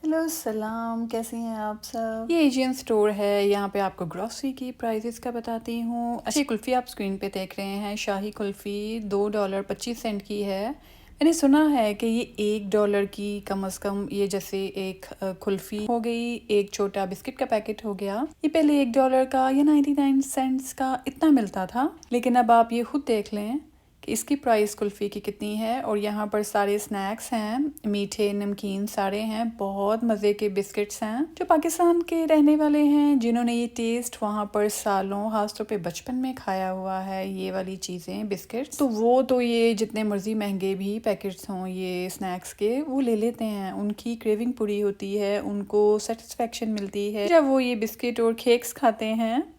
Hello सलाम, कैसी हैं आप सब। ये एशियन स्टोर है। यहाँ पे आपको ग्रॉसरी की प्राइसेस का बताती हूँ। अच्छी कुल्फ़ी आप स्क्रीन पे देख रहे हैं। शाही कुल्फ़ी $2.25 की है। मैंने सुना है कि ये $1 की कम से कम ये जैसे एक कुल्फ़ी हो गई, एक छोटा बिस्किट का पैकेट हो गया। ये पहले $1 का या 99 सेंट्स का इतना मिलता था, लेकिन अब आप ये खुद देख लें कि इसकी प्राइस कुल्फ़ी की कितनी है। और यहाँ पर सारे स्नैक्स हैं, मीठे नमकीन सारे हैं। बहुत मज़े के बिस्किट्स हैं जो पाकिस्तान के रहने वाले हैं, जिन्होंने ये टेस्ट वहाँ पर सालों, खासतौर पे बचपन में खाया हुआ है ये वाली चीज़ें बिस्किट्स, तो वो तो ये जितने मर्जी महंगे भी पैकेट्स हों ये स्नैक्स के, वो ले लेते हैं। उनकी क्रेविंग पूरी होती है, उनको सेटिस्फेक्शन मिलती है जब वो ये बिस्किट और केक्स खाते हैं।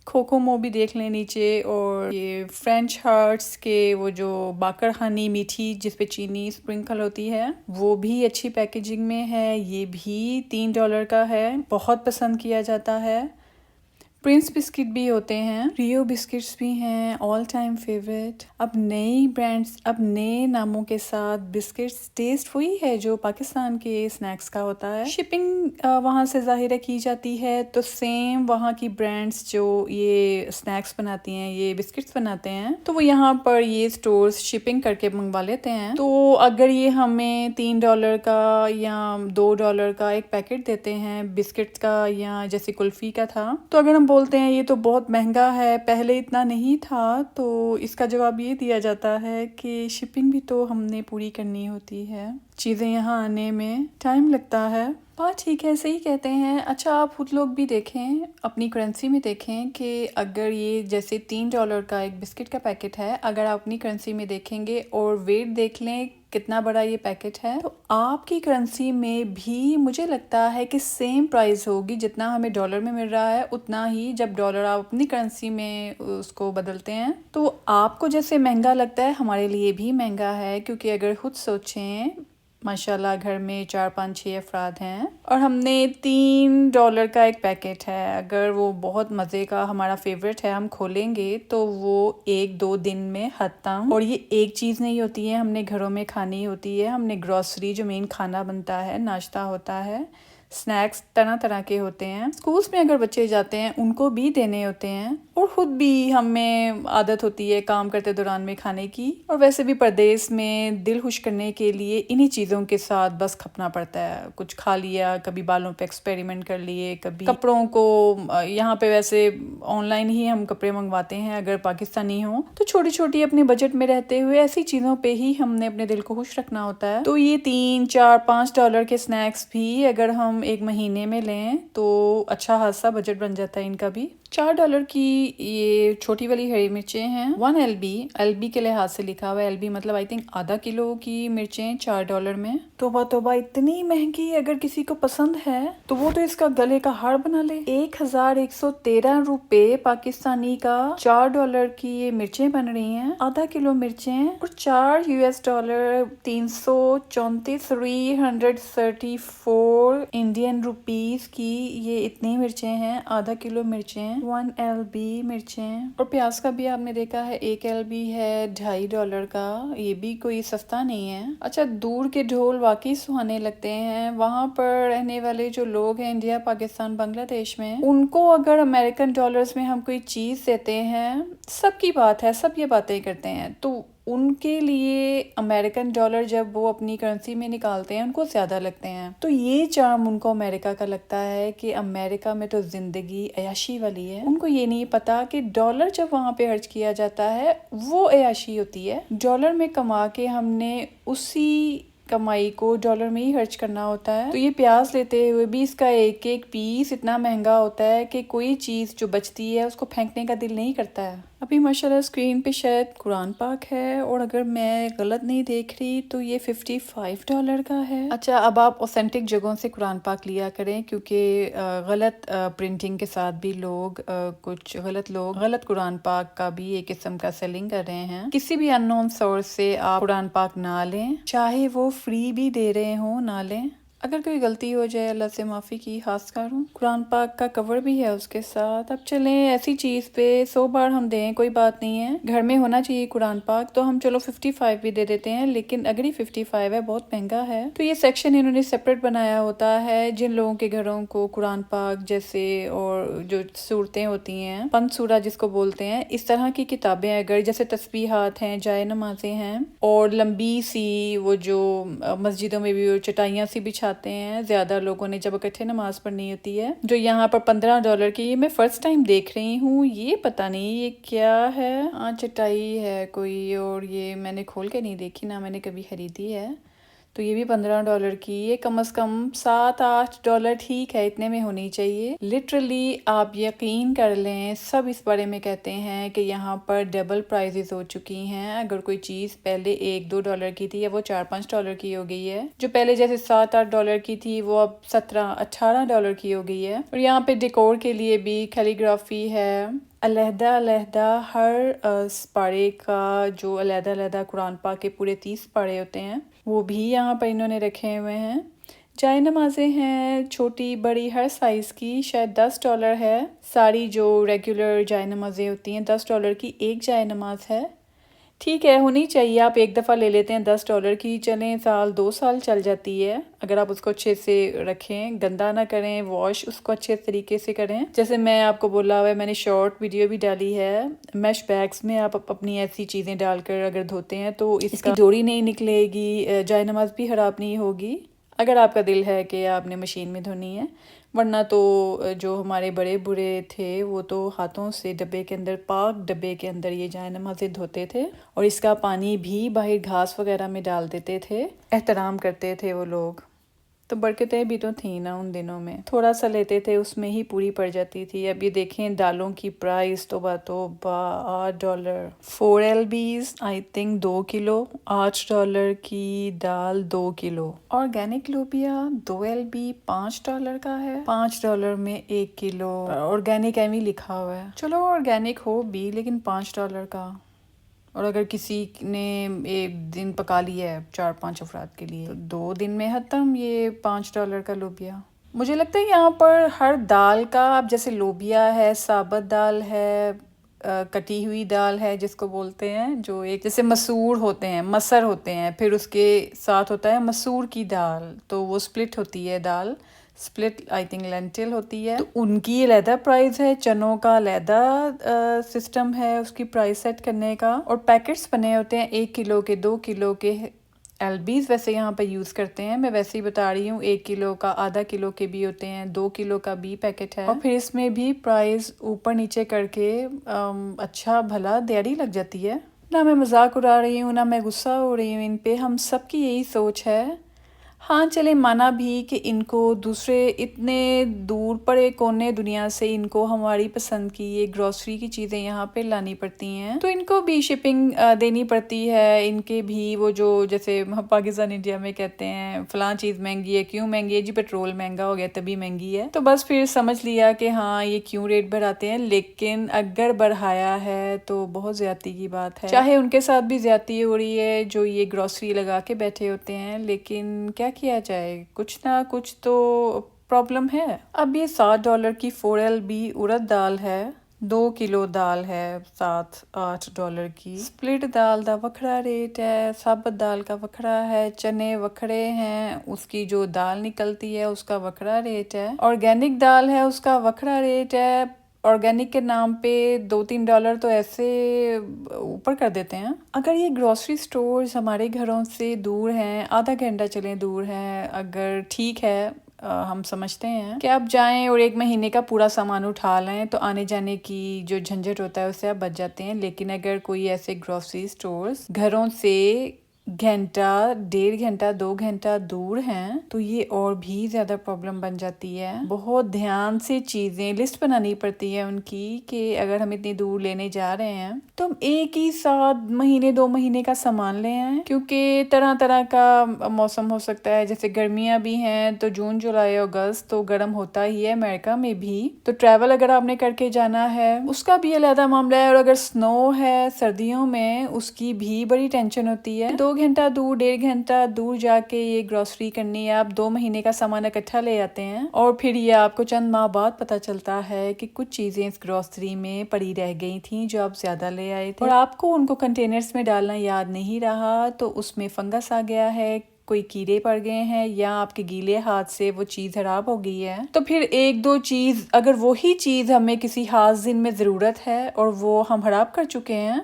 कोकोमो भी देख लें नीचे, और ये फ्रेंच हार्ट्स के वो जो बाकर हनी मीठी जिस पे चीनी स्प्रिंकल होती है, वो भी अच्छी पैकेजिंग में है। ये भी $3 का है, बहुत पसंद किया जाता है। प्रिंस बिस्किट भी होते हैं, रियो बिस्किट्स भी हैं, ऑल टाइम फेवरेट। अब नई ब्रांड्स, अब नए नामों के साथ बिस्किट्स, टेस्ट वही है जो पाकिस्तान के स्नैक्स का होता है। शिपिंग वहाँ से ज़ाहिर की जाती है, तो सेम वहाँ की ब्रांड्स जो ये स्नैक्स बनाती हैं, ये बिस्किट्स बनाते हैं, तो वो यहाँ पर ये स्टोर्स शिपिंग करके मंगवा लेते हैं। तो अगर ये हमें $3 का या $2 का एक पैकेट देते हैं बिस्किट्स का, या जैसे कुल्फ़ी का था, तो अगर हम बोलते हैं ये तो बहुत महंगा है, पहले इतना नहीं था, तो इसका जवाब ये दिया जाता है कि शिपिंग भी तो हमने पूरी करनी होती है, चीज़ें यहाँ आने में टाइम लगता है। बात ठीक है, सही कहते हैं। अच्छा, आप खुद लोग भी देखें, अपनी करेंसी में देखें कि अगर ये जैसे $3 का एक बिस्किट का पैकेट है, अगर आप अपनी करेंसी में देखेंगे और वेट देख लें कितना बड़ा ये पैकेट है, तो आपकी करेंसी में भी मुझे लगता है कि सेम प्राइस होगी। जितना हमें डॉलर में मिल रहा है उतना ही जब डॉलर आप अपनी करेंसी में उसको बदलते हैं, तो आपको जैसे महंगा लगता है हमारे लिए भी महंगा है। क्योंकि अगर खुद सोचें, माशाल्लाह घर में 4 5 6 अफराद हैं और हमने $3 का एक पैकेट है, अगर वो बहुत मज़े का हमारा फेवरेट है, हम खोलेंगे तो वो 1 2 दिन में ख़त्म। और ये एक चीज़ नहीं होती है, हमने घरों में खानी होती है, हमने ग्रॉसरी जो मेन खाना बनता है, नाश्ता होता है, स्नैक्स तरह तरह के होते हैं। स्कूल्स में अगर बच्चे जाते हैं उनको भी देने होते हैं, और ख़ुद भी हमें आदत होती है काम करते दौरान में खाने की। और वैसे भी परदेश में दिल खुश करने के लिए इन्हीं चीज़ों के साथ बस खपना पड़ता है। कुछ खा लिया, कभी बालों पे एक्सपेरिमेंट कर लिए, कभी कपड़ों को, यहाँ पे वैसे ऑनलाइन ही हम कपड़े मंगवाते हैं अगर पाकिस्तानी हो, तो छोटी छोटी अपने बजट में रहते हुए ऐसी चीज़ों पे ही हमने अपने दिल को खुश रखना होता है। तो ये $3 4 5 के स्नैक्स भी अगर हम एक महीने में लें तो अच्छा खासा बजट बन जाता है इनका भी। $4 की ये छोटी वाली हरी मिर्चें हैं, 1 LB के लिहाज से लिखा हुआ है। LB मतलब आई थिंक आधा किलो की मिर्चें $4 में। तोबा तोबा, इतनी महंगी। अगर किसी को पसंद है तो वो तो इसका गले का हार बना ले। 1113 रुपए पाकिस्तानी का $4 की ये मिर्चें बन रही हैं, आधा किलो मिर्चें, और $4 334 इंडियन रुपीस की ये इतनी मिर्चें हैं, आधा किलो मिर्चें, 1 LB मिर्चें। और प्याज का भी आपने देखा है, 1 LB है $2.5 का, ये भी कोई सस्ता नहीं है। अच्छा, दूर के ढोल वाकई सुहाने लगते हैं। वहाँ पर रहने वाले जो लोग हैं इंडिया, पाकिस्तान, बांग्लादेश में, उनको अगर अमेरिकन डॉलर्स में हम कोई चीज़ देते हैं, सबकी बात है, सब ये बातें करते हैं, तो उनके लिए अमेरिकन डॉलर जब वो अपनी करेंसी में निकालते हैं उनको ज़्यादा लगते हैं। तो ये चार्म उनको अमेरिका का लगता है कि अमेरिका में तो ज़िंदगी अयाशी वाली है। उनको ये नहीं पता कि डॉलर जब वहाँ पे खर्च किया जाता है वो अयाशी होती है। डॉलर में कमा के हमने उसी कमाई को डॉलर में ही खर्च करना होता है। तो ये प्याज लेते हुए भी इसका एक एक पीस इतना महंगा होता है कि कोई चीज़ जो बचती है उसको फेंकने का दिल नहीं करता है। अभी माशाल्लाह स्क्रीन पे शायद कुरान पाक है, और अगर मैं गलत नहीं देख रही तो ये $55 का है। अच्छा, अब आप ऑथेंटिक जगहों से कुरान पाक लिया करें, क्योंकि गलत प्रिंटिंग के साथ भी लोग कुछ गलत लोग गलत कुरान पाक का भी एक किस्म का सेलिंग कर रहे हैं। किसी भी अननोन सोर्स से आप कुरान पाक ना लें, चाहे वो फ्री भी दे रहे हो, ना लें। अगर कोई गलती हो जाए अल्लाह से माफ़ी की खासकर हूँ। कुरान पाक का कवर भी है उसके साथ। अब चलें, ऐसी चीज़ पे 100 बार हम दें कोई बात नहीं है, घर में होना चाहिए कुरान पाक, तो हम चलो 55 भी दे देते हैं। लेकिन अगर ये 55 है, बहुत महंगा है, तो ये सेक्शन इन्होंने सेपरेट बनाया होता है। जिन लोगों के घरों को कुरान पाक जैसे और जो सूरतें होती हैं, पंच सूरा जिसको बोलते हैं, इस तरह की किताबें अगर जैसे तस्बीहात हैं, जाए नमाजें हैं और लंबी सी वो जो मस्जिदों में भी चटाइयाँ सी बिछाते हैं ज्यादा लोगों ने जब इकट्ठे नमाज पढ़नी होती है, जो यहाँ पर $15 की, ये मैं फर्स्ट टाइम देख रही हूँ। ये पता नहीं ये क्या है। हाँ, चटाई है कोई, और ये मैंने खोल के नहीं देखी ना, मैंने कभी खरीदी है। तो ये भी $15 की, ये कम से कम $7-8 ठीक है, इतने में होनी चाहिए। लिटरली आप यकीन कर लें, सब इस बारे में कहते हैं कि यहाँ पर डबल प्राइजेस हो चुकी हैं। अगर कोई चीज़ पहले $1-2 की थी, या वो $4-5 की हो गई है। जो पहले जैसे $7-8 की थी, वो अब $17-18 की हो गई है। और यहाँ पे डेकोर के लिए भी कैलीग्राफी है, अलहदा हर पारे का, जो अलहदा कुरान पाक के पूरे 30 पारे होते हैं, वो भी यहाँ पर इन्होंने रखे हुए हैं। जाए नमाजें हैं छोटी बड़ी हर साइज़ की, शायद $10 है। सारी जो रेगुलर जाए नमाजें होती हैं, $10 की एक जाए नमाज है। ठीक है, होनी चाहिए। आप एक दफ़ा ले लेते हैं $10 की, चलें 1-2 साल चल जाती है अगर आप उसको अच्छे से रखें, गंदा ना करें, वॉश उसको अच्छे तरीके से करें। जैसे मैं आपको बोला हुआ है, मैंने शॉर्ट वीडियो भी डाली है, मैश बैग्स में आप अपनी ऐसी चीज़ें डालकर अगर धोते हैं तो इसकी डोरी नहीं निकलेगी, जाए नमाज भी ख़राब नहीं होगी, अगर आपका दिल है कि आपने मशीन में धोनी है। वरना तो जो हमारे बड़े बूढ़े थे वो तो हाथों से डब्बे के अंदर, पाक डब्बे के अंदर ये जाए नमाज़ें धोते थे, और इसका पानी भी बाहर घास वगैरह में डाल देते थे। एहतराम करते थे वो लोग। तो बरकतें भी तो थी ना उन दिनों में, थोड़ा सा लेते थे उसमें ही पूरी पड़ जाती थी। अब ये देखें दालों की प्राइस तो $8। 4 LBs आई थिंक 2 किलो, $8 की दाल 2 किलो। ऑर्गेनिक लोबिया 2 LB $5 का है, $5 में 1 किलो। ऑर्गेनिक एमी लिखा हुआ है, चलो ऑर्गेनिक हो भी, लेकिन $5 का। और अगर किसी ने एक दिन पका लिया है 4-5 अफराद के लिए, तो 2 दिन में ख़त्म ये $5 का लोबिया। मुझे लगता है यहाँ पर हर दाल का, अब जैसे लोबिया है, साबुत दाल है, कटी हुई दाल है जिसको बोलते हैं, जो एक जैसे मसूर होते हैं, मसर होते हैं, फिर उसके साथ होता है मसूर की दाल, तो वो स्प्लिट होती है दाल, स्प्लिट आई थिंक लेंटिल होती है, तो उनकी अलहदा प्राइस है। चनों का अलहदा सिस्टम है उसकी प्राइस सेट करने का। और पैकेट्स बने होते हैं 1 किलो के, 2 किलो के। एलबीज वैसे यहाँ पे यूज़ करते हैं, मैं वैसे ही बता रही हूँ। 1 किलो का, आधा किलो के भी होते हैं, 2 किलो का भी पैकेट है। और फिर इसमें भी प्राइस ऊपर नीचे करके अच्छा भला दिहाड़ी लग जाती है। ना मैं मजाक उड़ा रही हूँ, ना मैं गुस्सा हो रही हूँ इन पे, हम सबकी यही सोच है। हाँ चले, माना भी कि इनको दूसरे इतने दूर पड़े कोने दुनिया से इनको हमारी पसंद की ये ग्रोसरी की चीज़ें यहाँ पे लानी पड़ती हैं, तो इनको भी शिपिंग देनी पड़ती है। इनके भी वो जो जैसे हम पाकिस्तान इंडिया में कहते हैं फलां चीज़ महंगी है, क्यों महंगी है जी, पेट्रोल महंगा हो गया तभी महंगी है। तो बस फिर समझ लिया कि हाँ ये क्यों रेट बढ़ाते हैं, लेकिन अगर बढ़ाया है तो बहुत ज़्यादती की बात है। चाहे उनके साथ भी ज़्यादती हो रही है जो ये ग्रोसरी लगा के बैठे होते हैं, लेकिन क्या किया जाए, कुछ ना कुछ तो प्रॉब्लम है। अब ये $7 की 4 LB उड़द दाल है, 2 किलो दाल है, $7-8 की। स्प्लिट दाल का वखरा रेट है, साबुत दाल का वखरा है, चने वखरे हैं, उसकी जो दाल निकलती है उसका वखरा रेट है। ऑर्गेनिक दाल है उसका वखरा रेट है। ऑर्गेनिक के नाम पे $2-3 तो ऐसे ऊपर कर देते हैं। अगर ये ग्रोसरी स्टोर्स हमारे घरों से दूर हैं, आधा घंटा चलें दूर हैं, अगर ठीक है, हम समझते हैं कि आप जाएं और 1 महीने का पूरा सामान उठा लें, तो आने जाने की जो झंझट होता है उससे आप बच जाते हैं। लेकिन अगर कोई ऐसे ग्रोसरी स्टोर्स घरों से घंटा, 1.5 घंटा, 2 घंटा दूर हैं, तो ये और भी ज़्यादा प्रॉब्लम बन जाती है। बहुत ध्यान से चीज़ें लिस्ट बनानी पड़ती है उनकी, कि अगर हम इतनी दूर लेने जा रहे हैं तो हम एक ही साथ महीने 2 महीने का सामान ले आए, क्योंकि तरह तरह का मौसम हो सकता है। जैसे गर्मियाँ भी हैं तो जून जुलाई अगस्त तो गर्म होता ही है अमेरिका में भी, तो ट्रैवल अगर आपने करके जाना है उसका भी अलग मामला है। और अगर स्नो है सर्दियों में, उसकी भी बड़ी टेंशन होती है। 2 घंटा दूर, 1.5 घंटा दूर जाके ये ग्रोसरी करनी है। आप 2 महीने का सामान इकट्ठा ले आते हैं और फिर ये आपको चंद माह बाद पता चलता है कि कुछ चीज़ें इस ग्रोसरी में पड़ी रह गई थी जो आप ज़्यादा ले आए थे और आपको उनको कंटेनर्स में डालना याद नहीं रहा, तो उसमें फंगस आ गया है, कोई कीड़े पड़ गए हैं या आपके गीले हाथ से वो चीज़ खराब हो गई है। तो फिर एक दो चीज़, अगर वही चीज़ हमें किसी खास दिन में ज़रूरत है और वो हम खराब कर चुके हैं,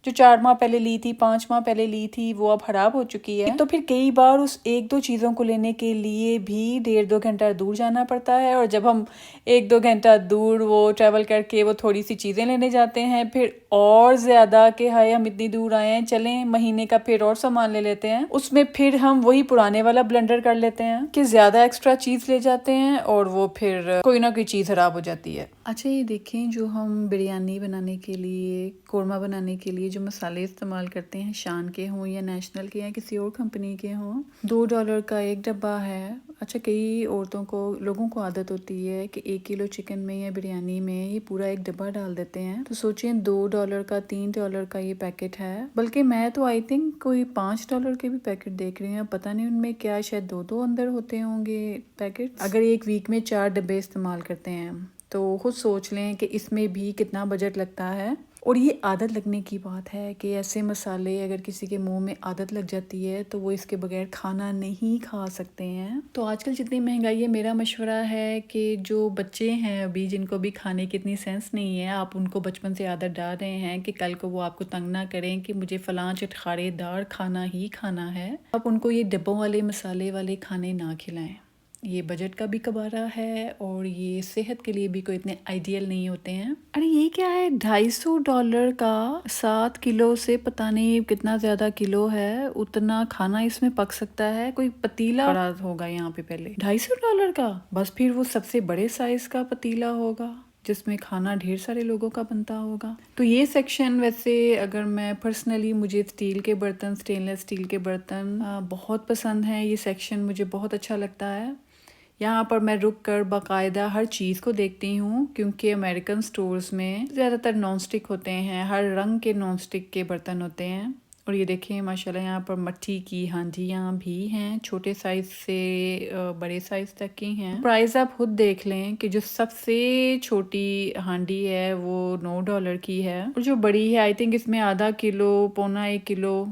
जो 4 माह पहले ली थी, 5 माह पहले ली थी, वो अब खराब हो चुकी है, तो फिर कई बार उस 1-2 चीज़ों को लेने के लिए भी 1.5-2 घंटा दूर जाना पड़ता है। और जब हम 1-2 घंटा दूर वो ट्रैवल करके वो थोड़ी सी चीज़ें लेने जाते हैं, फिर और ज़्यादा कि हाय हम इतनी दूर आए हैं, चलें महीने का फिर और सामान ले लेते हैं, उसमें फिर हम वही पुराने वाला ब्लंडर कर लेते हैं कि ज़्यादा एक्स्ट्रा चीज़ ले जाते हैं और वो फिर कोई ना कोई चीज़ खराब हो जाती है। अच्छा, ये देखें, जो हम बिरयानी बनाने के लिए, कोरमा बनाने के लिए जो मसाले इस्तेमाल करते हैं, शान के हों या नेशनल के या किसी और कंपनी के हों, $2 का एक डब्बा है। अच्छा, कई औरतों को, लोगों को आदत होती है कि 1 किलो चिकन में या बिरयानी में ये पूरा एक डब्बा डाल देते हैं। तो सोचिए $2 का, $3 का ये पैकेट है। बल्कि मैं तो आई थिंक कोई $5 के भी पैकेट देख रही हूँ, पता नहीं उनमें क्या, शायद 2 अंदर होते होंगे पैकेट। अगर एक वीक में 4 डब्बे इस्तेमाल करते हैं तो खुद सोच लें कि इसमें भी कितना बजट लगता है। और ये आदत लगने की बात है कि ऐसे मसाले अगर किसी के मुंह में आदत लग जाती है तो वो इसके बगैर खाना नहीं खा सकते हैं। तो आजकल जितनी महंगाई है, मेरा मशवरा है कि जो बच्चे हैं अभी, जिनको भी खाने की इतनी सेंस नहीं है, आप उनको बचपन से आदत डाल रहे हैं कि कल को वो आपको तंग ना करें कि मुझे फलां चटखारेदार खाना ही खाना है, आप उनको ये डिब्बों वाले मसाले वाले खाने ना खिलाएं। ये बजट का भी कबारा है और ये सेहत के लिए भी कोई इतने आइडियल नहीं होते हैं। अरे ये क्या है, $250 का 7 किलो से पता नहीं कितना ज़्यादा किलो है, उतना खाना इसमें पक सकता है। कोई पतीला बड़ा होगा यहाँ पे पहले, $250 का, बस फिर वो सबसे बड़े साइज का पतीला होगा जिसमें खाना ढेर सारे लोगों का बनता होगा। तो ये सेक्शन, वैसे अगर मैं पर्सनली, मुझे स्टील के बर्तन, स्टेनलेस स्टील के बर्तन बहुत पसंद हैं। ये सेक्शन मुझे बहुत अच्छा लगता है। यहाँ पर मैं रुक कर बाकायदा हर चीज़ को देखती हूँ, क्योंकि अमेरिकन स्टोर्स में ज़्यादातर नॉन स्टिक होते हैं, हर रंग के नॉन स्टिक के बर्तन होते हैं। और ये देखें माशाल्लाह, यहाँ पर मट्टी की हांडियाँ भी हैं, छोटे साइज़ से बड़े साइज़ तक की हैं। प्राइस आप खुद देख लें कि जो सबसे छोटी हांडी है वो $9 की है और जो बड़ी है, आई थिंक इसमें आधा किलो, पौना 1 किलो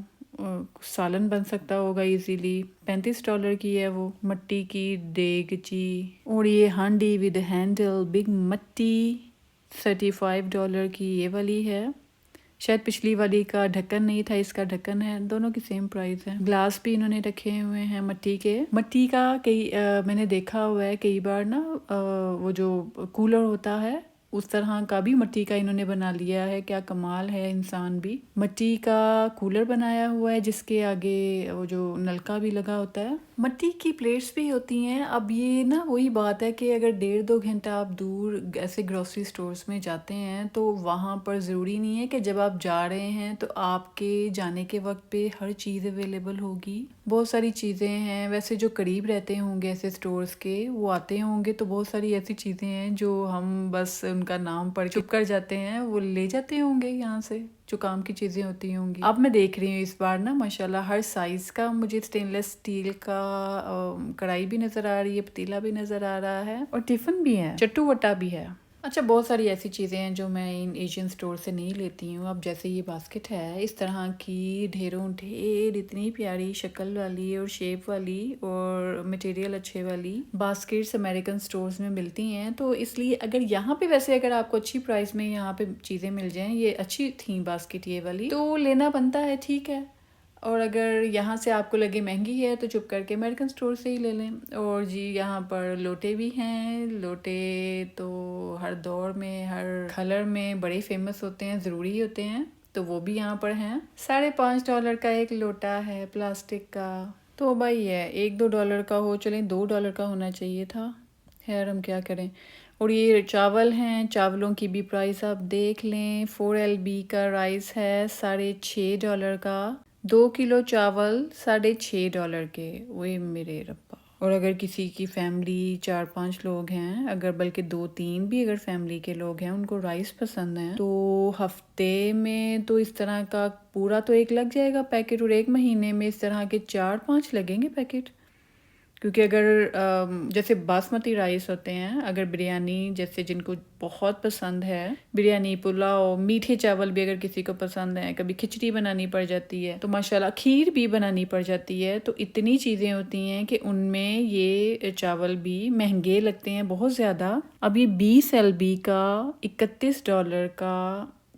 सालन बन सकता होगा इजीली। $35 की है वो, मट्टी की देगची। और ये हांडी विद हैंडल, बिग मट्टी, $35 की ये वाली है। शायद पिछली वाली का ढक्कन नहीं था, इसका ढक्कन है। दोनों की सेम प्राइस है। ग्लास भी इन्होंने रखे हुए हैं मट्टी के। मट्टी का कई मैंने देखा हुआ है कई बार ना, वो जो कूलर होता है उस तरह का भी मट्टी का इन्होंने बना लिया है। क्या कमाल है, इंसान भी। मट्टी का कूलर बनाया हुआ है जिसके आगे वो जो नलका भी लगा होता है। मट्टी की प्लेट्स भी होती हैं। अब ये ना वही बात है कि अगर 1.5-2 घंटा आप दूर ऐसे ग्रोसरी स्टोर्स में जाते हैं तो वहाँ पर ज़रूरी नहीं है कि जब आप जा रहे हैं तो आपके जाने के वक्त पे हर चीज़ अवेलेबल होगी। बहुत सारी चीज़ें हैं, वैसे जो करीब रहते होंगे ऐसे स्टोर्स के, वो आते होंगे तो बहुत सारी ऐसी चीज़ें हैं जो हम बस उनका नाम पढ़ चुप कर जाते हैं, वो ले जाते होंगे यहाँ से, जो काम की चीज़ें होती होंगी। अब मैं देख रही हूँ इस बार ना माशाल्लाह हर साइज़ का मुझे स्टेनलेस स्टील का कढ़ाई भी नज़र आ रही है, पतीला भी नज़र आ रहा है और टिफ़िन भी है, चट्टू वट्टा भी है। अच्छा, बहुत सारी ऐसी चीज़ें हैं जो मैं इन एशियन स्टोर से नहीं लेती हूँ। अब जैसे ये बास्केट है, इस तरह की ढेरों ढेर इतनी प्यारी शक्ल वाली और शेप वाली और मटेरियल अच्छे वाली बास्केट्स अमेरिकन स्टोर्स में मिलती हैं। तो इसलिए अगर यहाँ पे, वैसे अगर आपको अच्छी प्राइस में यहाँ पे चीज़ें मिल जाएं, ये अच्छी थी बास्केट ये वाली, तो लेना बनता है, ठीक है। और अगर यहाँ से आपको लगे महंगी है तो चुप करके अमेरिकन स्टोर से ही ले लें। और जी यहाँ पर लोटे भी हैं। लोटे तो हर दौर में, हर कलर में बड़े फेमस होते हैं, ज़रूरी होते हैं, तो वो भी यहाँ पर हैं। $5.5 का एक लोटा है प्लास्टिक का। तो भाई है, $1-2 का हो, चलें $2 का होना चाहिए था, खैर हम क्या करें। और ये चावल हैं, चावलों की भी प्राइस आप देख लें। 4 LB का राइस है $6.5 का। 2 किलो चावल $6.5 के। ओए मेरे रब्बा, और अगर किसी की फैमिली 4-5 लोग हैं, अगर बल्कि 2-3 भी अगर फैमिली के लोग हैं, उनको राइस पसंद है, तो हफ्ते में तो इस तरह का पूरा तो एक लग जाएगा पैकेट, और 1 महीने में इस तरह के 4-5 लगेंगे पैकेट। क्योंकि अगर जैसे बासमती राइस होते हैं, अगर बिरयानी जैसे जिनको बहुत पसंद है, बिरयानी, पुलाव, मीठे चावल भी अगर किसी को पसंद है, कभी खिचड़ी बनानी पड़ जाती है, तो माशाल्लाह खीर भी बनानी पड़ जाती है, तो इतनी चीज़ें होती हैं कि उनमें ये चावल भी महंगे लगते हैं बहुत ज़्यादा। अब ये 20 LB का $31 का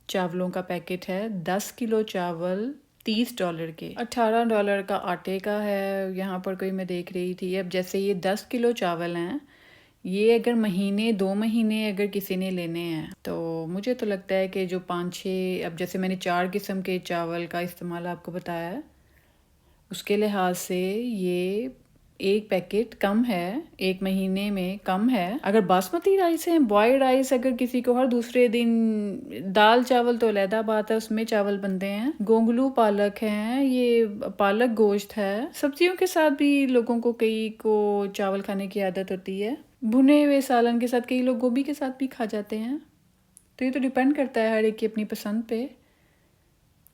चावलों का पैकेट है, 10 किलो चावल $30 के, $18 का आटे का है। यहाँ पर कोई मैं देख रही थी, अब जैसे ये 10 किलो चावल हैं, ये अगर महीने 2 महीने अगर किसी ने लेने हैं, तो मुझे तो लगता है कि जो 5-6, अब जैसे मैंने 4 किस्म के चावल का इस्तेमाल आपको बताया है, उसके लिहाज से ये एक पैकेट कम है, 1 महीने में कम है। अगर बासमती राइस है, बॉयल्ड राइस, अगर किसी को हर दूसरे दिन, दाल चावल तो अलहदा बात है, उसमें चावल बनते हैं, गोंगलू पालक है, ये पालक गोश्त है। सब्जियों के साथ भी लोगों को, कई को चावल खाने की आदत होती है, भुने हुए सालन के साथ, कई लोग गोभी के साथ भी खा जाते हैं। तो ये तो डिपेंड करता है हर एक की अपनी पसंद पे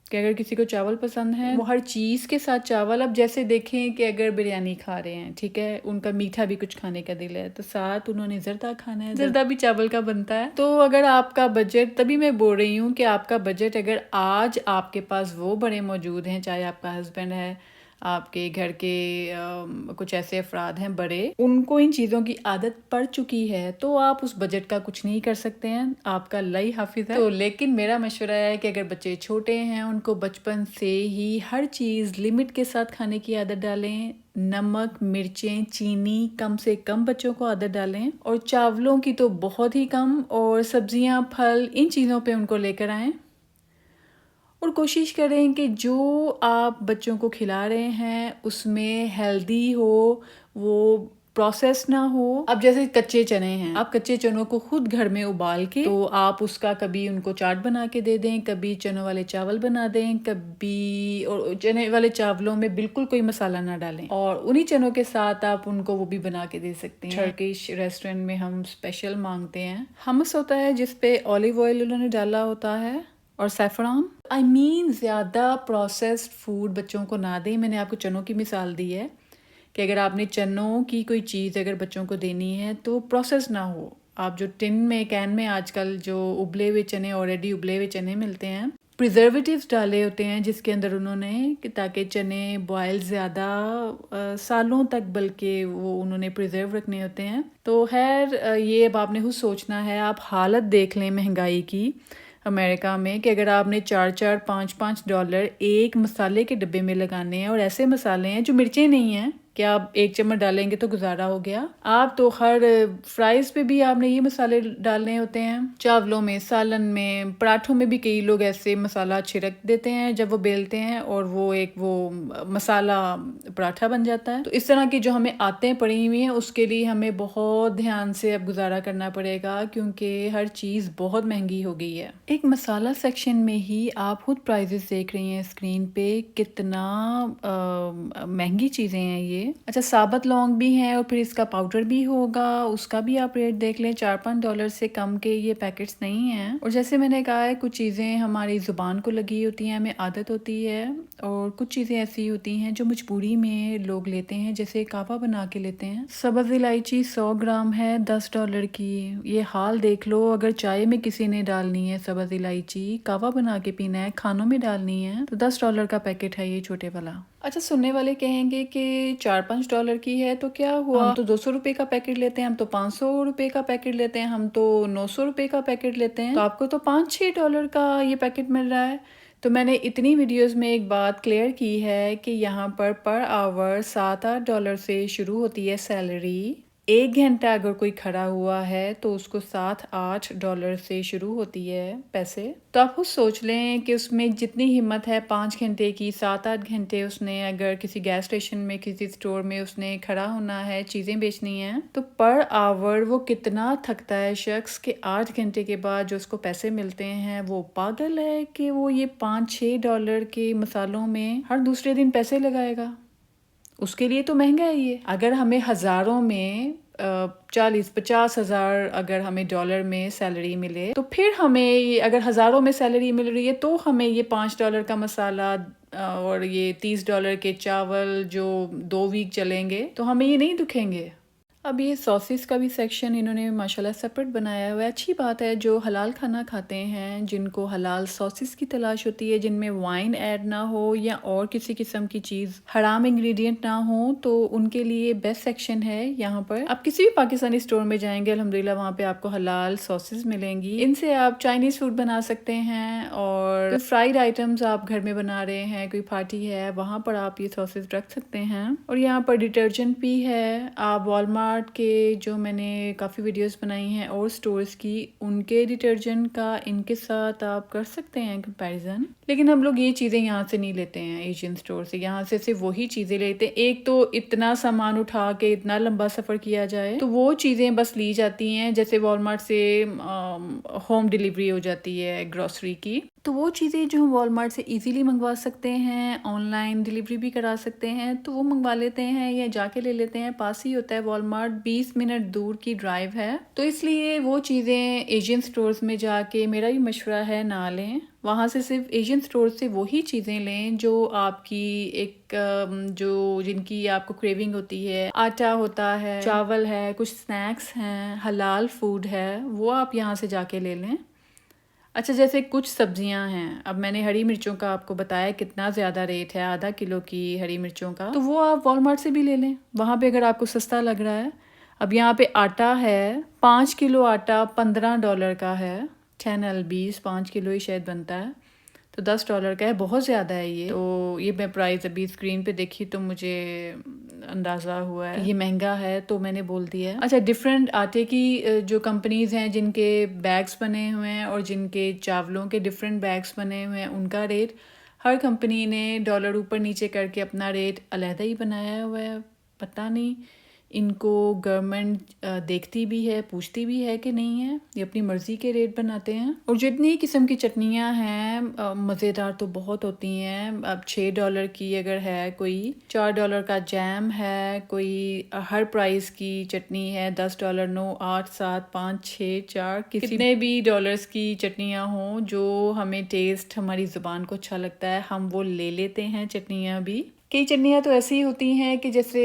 कि अगर किसी को चावल पसंद है, वो हर चीज़ के साथ चावल। अब जैसे देखें कि अगर बिरयानी खा रहे हैं, ठीक है, उनका मीठा भी कुछ खाने का दिल है, तो साथ उन्होंने जर्दा खाना है, जर्दा भी चावल का बनता है। तो अगर आपका बजट, तभी मैं बोल रही हूँ कि आपका बजट, अगर आज आपके पास वो बड़े मौजूद हैं, चाहे आपका हस्बैंड है, आपके घर के कुछ ऐसे अफराद हैं बड़े, उनको इन चीज़ों की आदत पड़ चुकी है, तो आप उस बजट का कुछ नहीं कर सकते हैं, आपका अल्लाह ही हाफिज है। तो लेकिन मेरा मशवरा है कि अगर बच्चे छोटे हैं, उनको बचपन से ही हर चीज़ लिमिट के साथ खाने की आदत डालें। नमक, मिर्चें, चीनी कम से कम बच्चों को आदत डालें, और चावलों की तो बहुत ही कम, और सब्जियां, फल, इन चीज़ों पे उनको लेकर आएं। और कोशिश करें कि जो आप बच्चों को खिला रहे हैं उसमें हेल्दी हो, वो प्रोसेस ना हो। अब जैसे कच्चे चने हैं, आप कच्चे चनों को खुद घर में उबाल के, तो आप उसका कभी उनको चाट बना के दे दें, कभी चनों वाले चावल बना दें, कभी, और चने वाले चावलों में बिल्कुल कोई मसाला ना डालें, और उन्हीं चनों के साथ आप उनको वो भी बना के दे सकते हैं। टर्किश रेस्टोरेंट में हम स्पेशल मांगते हैं, हमस होता है जिसपे ऑलिव ऑयल उन्होंने डाला होता है, और सैफरान। आई मीन ज़्यादा प्रोसेस्ड फूड बच्चों को ना दें। मैंने आपको चनों की मिसाल दी है कि अगर आपने चनों की कोई चीज़ अगर बच्चों को देनी है, तो प्रोसेस ना हो। आप जो टिन में, कैन में आजकल जो उबले हुए चने, ऑलरेडी उबले हुए चने मिलते हैं, प्रिजर्वेटिव्स डाले होते हैं जिसके अंदर उन्होंने, ताकि चने बॉयल ज़्यादा सालों तक, बल्कि वो उन्होंने प्रिजर्व रखने होते हैं। तो खैर, ये अब आपने खुद सोचना है। आप हालत देख लें महंगाई की अमेरिका में, कि अगर आपने $4-5 एक मसाले के डब्बे में लगाने हैं, और ऐसे मसाले हैं जो मिर्चें नहीं हैं कि आप 1 चम्मच डालेंगे तो गुजारा हो गया। आप तो हर फ्राइज पे भी आपने ये मसाले डालने होते हैं, चावलों में, सालन में, पराठों में भी कई लोग ऐसे मसाला छिड़क देते हैं जब वो बेलते हैं, और वो एक वो मसाला पराठा बन जाता है। तो इस तरह की जो हमें आदतें पड़ी हुई हैं, उसके लिए हमें बहुत ध्यान से अब गुजारा करना पड़ेगा, क्योंकि हर चीज़ बहुत महंगी हो गई है। एक मसाला सेक्शन में ही आप खुद प्राइजेस देख रही हैं स्क्रीन पे, कितना महंगी चीज़ें हैं ये। अच्छा, साबुत लौंग भी है, और फिर इसका पाउडर भी होगा, उसका भी आप रेट देख लें, $4-5 से कम के ये पैकेट्स नहीं हैं। और जैसे मैंने कहा है, कुछ चीज़ें हमारी ज़ुबान को लगी होती हैं, हमें आदत होती है, और कुछ चीज़ें ऐसी होती हैं जो मजबूरी में लोग लेते हैं, जैसे कहवा बना के लेते हैं। सब्ज़ इलायची 100 ग्राम है $10 की। ये हाल देख लो, अगर चाय में किसी ने डालनी है सब्ज़ इलायची, कहवा बना के पीना है, खानों में डालनी है, तो $10 का पैकेट है ये छोटे वाला। अच्छा, सुनने वाले कहेंगे कि $4-5 की है तो क्या हुआ, हम तो $200 का पैकेट लेते हैं, हम तो $500 का पैकेट लेते हैं, हम तो $900 का पैकेट लेते हैं, तो आपको तो $5-6 का ये पैकेट मिल रहा है। तो मैंने इतनी वीडियोस में एक बात क्लियर की है कि यहाँ पर आवर $7-8 से शुरू होती है सैलरी। 1 घंटा अगर कोई खड़ा हुआ है तो उसको $7-8 से शुरू होती है पैसे। तो आप खुद सोच लें कि उसमें जितनी हिम्मत है 5 घंटे की, 7-8 घंटे उसने अगर किसी गैस स्टेशन में, किसी स्टोर में उसने खड़ा होना है, चीज़ें बेचनी हैं, तो पर आवर वो कितना थकता है शख्स कि 8 घंटे के बाद जो उसको पैसे मिलते हैं, वो पागल है कि वो ये $5-6 के मसालों में हर दूसरे दिन पैसे लगाएगा। उसके लिए तो महंगा है ये। अगर हमें हज़ारों में 40-50 हज़ार अगर हमें डॉलर में सैलरी मिले तो फिर हमें ये, अगर हज़ारों में सैलरी मिल रही है तो हमें ये $5 का मसाला और ये $30 के चावल जो 2 वीक चलेंगे तो हमें ये नहीं दुखेंगे। अब ये सॉसेस का भी सेक्शन इन्होंने माशाल्लाह सेपरेट बनाया हुआ है। अच्छी बात है, जो हलाल खाना खाते हैं, जिनको हलाल सॉसेस की तलाश होती है, जिनमें वाइन ऐड ना हो या और किसी किस्म की चीज़ हराम इंग्रेडिएंट ना हो, तो उनके लिए बेस्ट सेक्शन है यहाँ पर। आप किसी भी पाकिस्तानी स्टोर में जाएंगे अल्हम्दुलिल्लाह वहाँ पे आपको हलाल सॉसेस मिलेंगी। इनसे आप चाइनीज़ फूड बना सकते हैं और फ्राइड आइटम्स आप घर में बना रहे हैं, कोई पार्टी है, वहाँ पर आप ये सॉसेस रख सकते हैं। और यहाँ पर डिटर्जेंट भी है। आप वॉलमार्ट के, जो मैंने काफ़ी वीडियोस बनाई हैं और स्टोर्स की, उनके डिटर्जेंट का इनके साथ आप कर सकते हैं कंपैरिजन। लेकिन हम लोग ये चीज़ें यहाँ से नहीं लेते हैं एशियन स्टोर से, यहाँ से सिर्फ वही चीज़ें लेते हैं। एक तो इतना सामान उठा के इतना लंबा सफ़र किया जाए तो वो चीज़ें बस ली जाती हैं, जैसे वॉलमार्ट से होम डिलीवरी हो जाती है ग्रॉसरी की, तो वो चीज़ें जो हम वॉलमार्ट से इजीली मंगवा सकते हैं, ऑनलाइन डिलीवरी भी करा सकते हैं, तो वो मंगवा लेते हैं या जाके ले लेते हैं। पास ही होता है वॉलमार्ट, 20 मिनट दूर की ड्राइव है, तो इसलिए वो चीज़ें एशियन स्टोर्स में जाके मेरा ही मशवरा है ना लें। वहाँ से सिर्फ एशियन स्टोर से वही चीज़ें लें जो आपकी एक जो जिनकी आपको क्रेविंग होती है। आटा होता है, चावल है, कुछ स्नैक्स हैं, हलाल फूड है, वो आप यहाँ से जाके ले लें। अच्छा, जैसे कुछ सब्जियां हैं, अब मैंने हरी मिर्चों का आपको बताया कितना ज़्यादा रेट है आधा किलो की हरी मिर्चों का, तो वो आप वॉलमार्ट से भी ले लें, वहाँ पे अगर आपको सस्ता लग रहा है। अब यहाँ पे आटा है, 5 किलो आटा $15 का है, 10 LBs, 5 किलो ही शायद बनता है, तो $10 का है, बहुत ज़्यादा है ये। तो ये मैं प्राइस अभी स्क्रीन पे देखी तो मुझे अंदाज़ा हुआ है ये महंगा है, तो मैंने बोल दिया है। अच्छा, डिफरेंट आटे की जो कंपनीज़ हैं जिनके बैग्स बने हुए हैं और जिनके चावलों के डिफरेंट बैग्स बने हुए हैं, उनका रेट हर कंपनी ने डॉलर ऊपर नीचे करके अपना रेट अलहदा ही बनाया हुआ है। पता नहीं इनको गवर्नमेंट देखती भी है, पूछती भी है कि नहीं है, ये अपनी मर्ज़ी के रेट बनाते हैं। और जितनी किस्म की चटनियाँ हैं मज़ेदार तो बहुत होती हैं। अब $6 की अगर है कोई, $4 का जैम है कोई, हर प्राइस की चटनी है, $10, 9, 8, 7, 5, 6, 4, कितने भी डॉलर्स की चटनियाँ हों, जो हमें टेस्ट हमारी ज़ुबान को अच्छा लगता है हम वो ले लेते हैं चटनियाँ भी। कई चटनियाँ तो ऐसी होती हैं कि जैसे